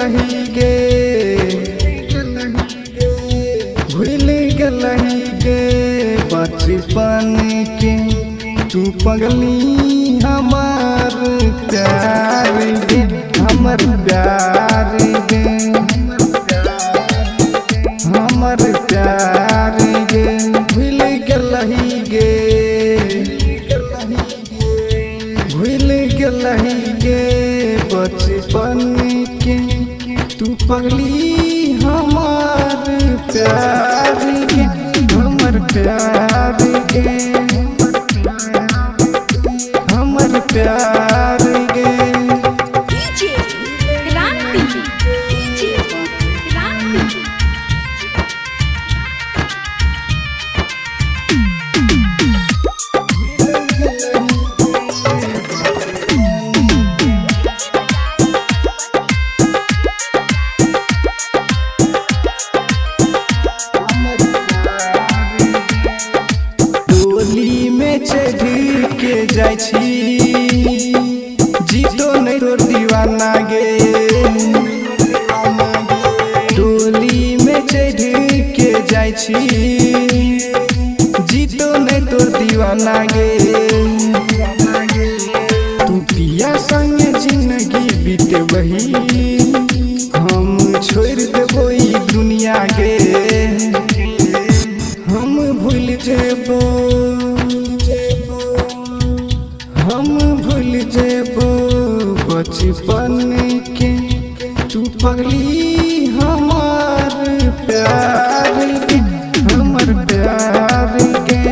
गलही गे भूल गलही गे बचपन के तू पगली हमार प्यार गे हमर प्यार गे हमर प्यार गे भूल गलही गे भूल गलही गे बचपन के तू पगली हमार प्यार गे हमर प्यार गे हमर प्यार गे DJ Ranti DJ Ranti डोली में चढ़ के जाय छी जीतो नहीं तोर दीवाना गे डोली में चढ़ के जाय छी जीतो नहीं तोर दीवाना गे तू पिया संग जिंदगी बीते वही हम छोड़ देबो ई दुनिया गे हम भूल जेबो हम भूल जेबो बचपन के तू पगली हमार प्यार के हमर प्यार के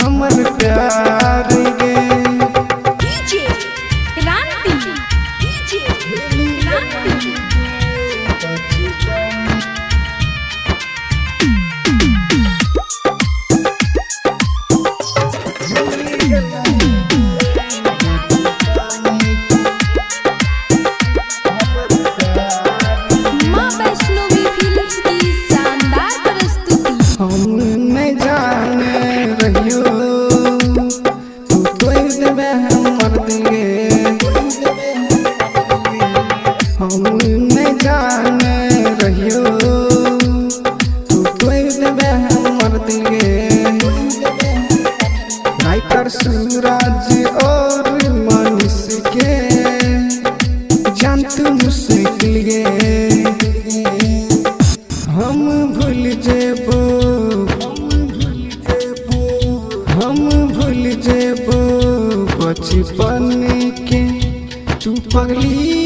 हमर प्यार के DJ Ranti DJ Ranti माँ वैष्णवी फिल्म्स की शानदार प्रस्तुति हम नहीं जाने रहियो तू तोड़ देबे हमर दिल गे हम नहीं जाने रहियो तू तोड़ देबे हमर दिल गे राइटर सूरज और मनीष के जान तू मुश्किल गे हम भूल जेबो हम भूल जेबो बचपन के तू पगली